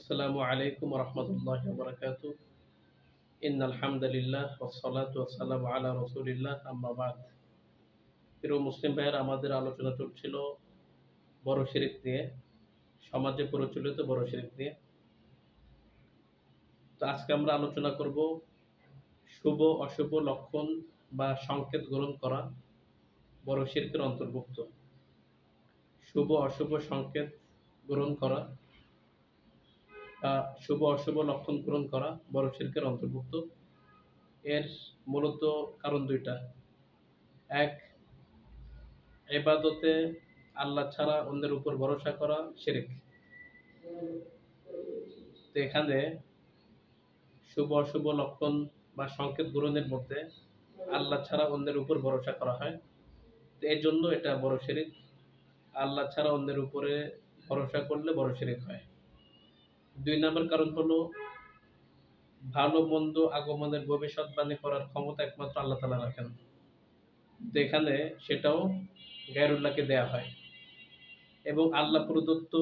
আসসালামু আলাইকুম রহমতুল্লাহ বরকাত। ইন্নাল হামদুলিল্লাহ ওয়াসসালাতু ওয়াসসালামু আলা রাসূলিল্লাহ আম্মা বাদ। প্রিয় মুসলিম ভাইয়েরা, আমাদের আলোচনা চলছিল বড় শিরক নিয়ে, সমাজে প্রচলিত বড় শিরক নিয়ে। তো আজকে আমরা আলোচনা করব শুভ অশুভ লক্ষণ বা সংকেত গ্রহণ করা বড় শিরকের অন্তর্ভুক্ত। শুভ অশুভ সংকেত গ্রহণ করা বা শুভ অশুভ লক্ষণ গ্রহণ করা বড় শিরকের অন্তর্ভুক্ত। এর মূলত কারণ দুইটা। এক, ইবাদতে আল্লাহ ছাড়া অন্যের উপর ভরসা করা শিরক। তো এখানে শুভ অশুভ লক্ষণ বা সংকেত গ্রহণের মধ্যে আল্লাহ ছাড়া অন্যের উপর ভরসা করা হয়, তো এর জন্য এটা বড় শিরক। আল্লাহ ছাড়া অন্যের উপরে ভরসা করলে বড় শিরক হয়। দুই নম্বর কারণ হলো ভালো মন্দ আগমনের ভবিষ্যৎবাণী করার ক্ষমতা একমাত্র আল্লাহ তাআলা রাখেন। তো এখানে সেটাও গায়রুল্লাহকে দেয়া হয় এবং আল্লাহ প্রদত্ত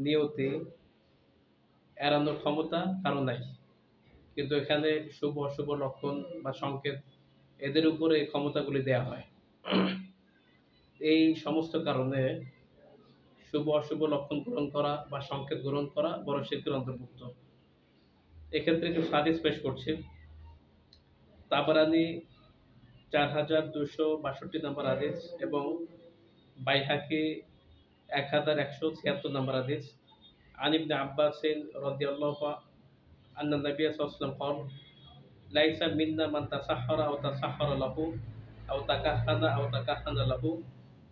নিয়তি এড়ানোর ক্ষমতা কারো নাই। কিন্তু এখানে শুভ অশুভ লক্ষণ বা সংকেত এদের উপরে এই ক্ষমতাগুলি দেয়া হয়। এই সমস্ত কারণে শুভ অশুভ লক্ষণ গ্রহণ করা বা সংকেত গ্রহণ করা বড় শিরকের অন্তর্ভুক্ত। এক্ষেত্রে একটু হাদিস পেশ করছি। তাবারানী 4262 নম্বর হাদিস এবং বাইহাকি 1176 নম্বর হাদিস। আন ইবনে আব্বাস রাদিয়াল্লাহু আন্না নবী সাল্লাল্লাহু আলাইহি ওয়াসাল্লাম قال ليس منا من تسحر أو تسحر له أو تكهن أو تكهن له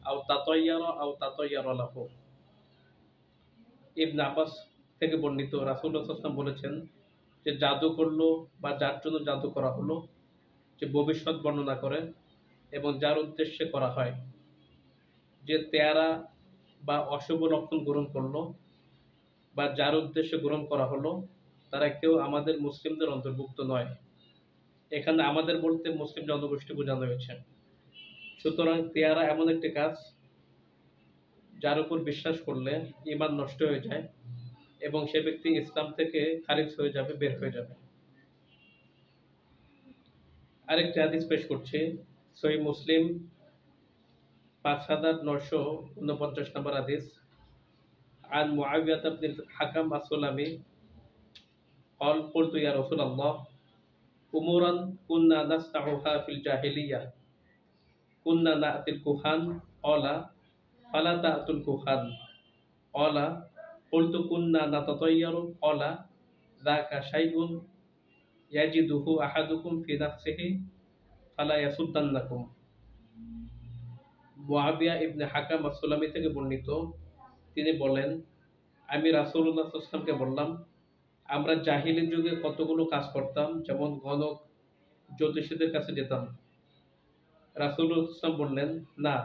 أو تطير أو تطير له। ইবনে আব্বাস থেকে বর্ণিত, রাসূলুল্লাহ সাল্লাল্লাহু আলাইহি ওয়াসাল্লাম বলেছেন যে জাদু করলো বা যার জন্য জাদু করা হলো, যে ভবিষ্যৎ বর্ণনা করে এবং যার উদ্দেশ্যে করা হয়, যে তেয়ারা বা অশুভ লক্ষণ গ্রহণ করলো বা যার উদ্দেশ্যে গ্রহণ করা হলো, তারা কেউ আমাদের মুসলিমদের অন্তর্ভুক্ত নয়। এখানে আমাদের বলতে মুসলিম জনগোষ্ঠী বোঝানো হয়েছে। সুতরাং তেয়ারা এমন একটি কাজ যার উপর বিশ্বাস করলে ঈমান নষ্ট হয়ে যায় এবং সে ব্যক্তি ইসলাম থেকে খারিজ হয়ে যাবে, বের হয়ে যাবে। আরেকটি হাদিস পেশ করছি, সহিহ মুসলিম 5949 নম্বর হাদিস। আন মুআবিয়া ইবনে হাকাম আস-সুলামি قال قلت يا رسول الله أمورا كنا نصنعها في الجاهلية كنا نأتي الكهان قال فلا تأتوا الكهان قال قلت كنا نتطير قال ذاك شيء يجده أحدكم في نفسه فلا يصدنكم। মুআবিয়া ইবনে হাকাম আস-সুলামি থেকে বর্ণিত, তিনি বলেন, আমি রাসূলুল্লাহ সাল্লাল্লাহু আলাইহি ওয়াসাল্লামকে বললাম, আমরা জাহিলি যুগে কতগুলো কাজ করতাম, যেমন গণক জ্যোতিষীদের কাছে যেতাম। রাসূলুল্লাহ সাল্লাল্লাহু আলাইহি ওয়াসাল্লাম বললেন, না,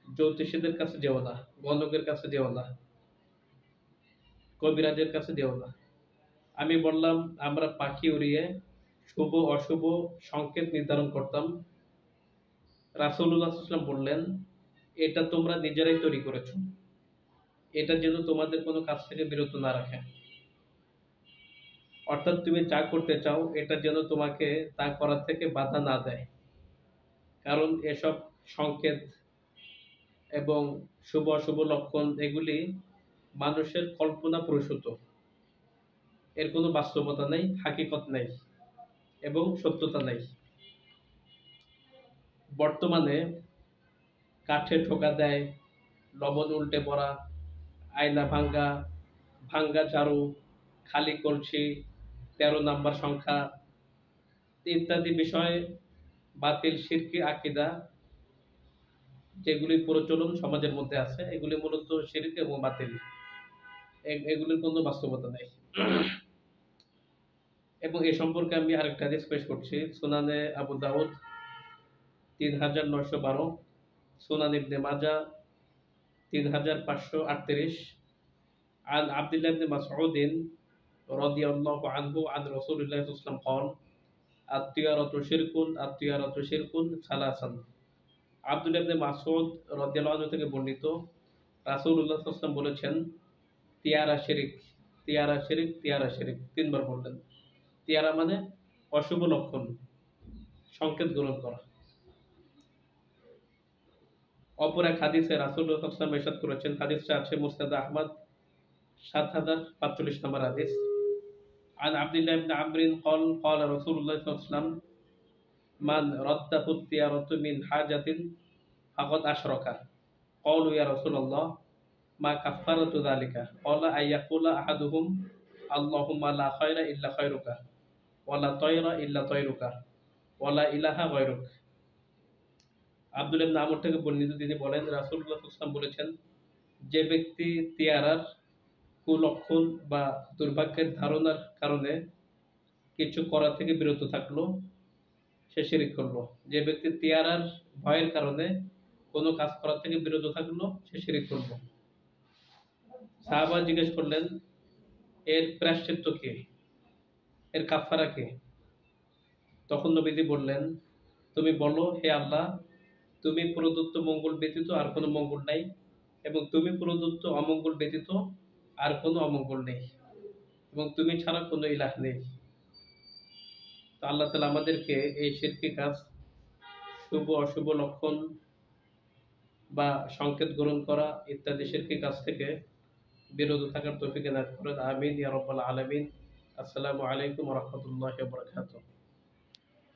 জ্যোতিষীদের কাছে যেও না, গণকের কাছে যেও না, কবিরাজের কাছে যেও না। আমি বললাম, আমরা পাখি উড়িয়ে শুভ অশুভ সংকেত নির্ধারণ করতাম। রাসূলুল্লাহ সাল্লাল্লাহু আলাইহি ওয়াসাল্লাম বললেন, এটা তোমরা নিজেরাই তৈরি করেছো, এটা যেন তোমাদের কোনো কাজ থেকে বিরত না রাখে। অর্থাৎ তুমি যা করতে চাও এটা যেন তোমাকে তা করার থেকে বাধা না দেয়, কারণ এসব সংকেত এবং শুভ অশুভ লক্ষণ এগুলি মানুষের কল্পনা প্রসূত, এর কোনো বাস্তবতা নেই, হাকিকত নেই এবং সত্যতা নেই। বর্তমানে কাঠে ঠোকা দেয়, লবণ উল্টে পড়া, আয়না ভাঙ্গা, ভাঙ্গা ঝাড়ু, খালি কলসি, 13 নাম্বার সংখ্যা ইত্যাদি বিষয়ে বাতিল শিরকি আকীদা যেগুলি প্রচলন সমাজের মধ্যে আছে, এগুলি মূলত শিরক এবং বাতিল, এগুলির কোনো বাস্তবতা নেই। এবং এ সম্পর্কে আমি আরেকটা হাদিস পেশ করছি, সুনানে আবু দাউদ 3912, সুনান ইবনে মাজাহ 3538। আন আব্দুল্লাহ ইবনে মাসউদ রাদিয়াল্লাহু আনহু আন রাসূলিল্লাহ সাল্লাল্লাহু আলাইহি ওয়াসাল্লাম قال আত-তিয়ারাতু শিরকুন আত-তিয়ারাতু শিরকুন সালাসান। আব্দুল্লাহ ইবনে মাসউদ রাদিয়াল্লাহু আনহু থেকে বর্ণিত, রাসূলুল্লাহ সাল্লাল্লাহু আলাইহি ওয়াসাল্লাম বলেছেন, তিয়ারা শিরক, তিয়ারা শিরিক, তিয়ারা শিরিক ৩ বার বললেন। তিয়ারা মানে অশুভ লক্ষণ, সংকেত গ্রহণ করা। অপর এক হাদিসে রাসূলুল্লাহ সাল্লাল্লাহু আলাইহি ওয়াসাল্লাম ইরশাদ করেছেন, হাদিসটা আছে মুসনাদ আহমদ ৭০৪৫ নম্বর হাদিস। আন আব্দুল্লাহ ইবনে আমরিন قال قال رسول الله صلى الله عليه وسلم মান রাদ্দাহু তিয়ারাতু মিন হাজাতিন ফাকাদ আশরাকা। ক্বালু ইয়া রাসূলুল্লাহ মা কাফফারাতু যালিকা? ক্বালা আইয়াকুলা আহাদুহুম আল্লাহুম্মা লা খায়রা ইল্লা খায়রুকা ওয়া লা তায়রা ইল্লা তায়রুকা ওয়া লা ইলাহা গায়রুক। আব্দুল্লাহ ইবনে আমর থেকে বর্ণিত, তিনি বলেন রাসূলুল্লাহ সাল্লাল্লাহু আলাইহি ওয়াসাল্লাম বলেছেন, যে ব্যক্তি তিয়ারার কুলক্ষণ বা দুর্ভাগ্যের ধারণার কারণে কিছু করা থেকে বিরত থাকলো, সে শিরিক করলো। যে ব্যক্তি তিয়ারার ভয়ের কারণে কোনো কাজ করা থেকে বিরত থাকলো, সে শিরিক করলো। সাহাবা জিজ্ঞেস করলেন, এর প্রায়শ্চিত্ত কি, এর কাফারা কি? তখন নবীজি বললেন, তুমি বলো, হে আল্লাহ, তুমি প্রদত্ত মঙ্গল ব্যতীত আর কোনো মঙ্গল নাই, এবং তুমি প্রদত্ত অমঙ্গল ব্যতীত আর কোনো অমঙ্গল নেই, এবং তুমি ছাড়া কোনো ইলাহ নেই। তো আল্লাহ তাআলা আমাদেরকে এই শিরকি কাজ, শুভ অশুভ লক্ষণ বা সংকেত গ্রহণ করা ইত্যাদি শিরকি কাজ থেকে বিরত থাকার তৌফিক এনায়েত করেন। আমিন ইয়া রাব্বাল আলামিন। আসসালামু আলাইকুম ওয়া রাহমাতুল্লাহি ওয়া বারাকাতুহু।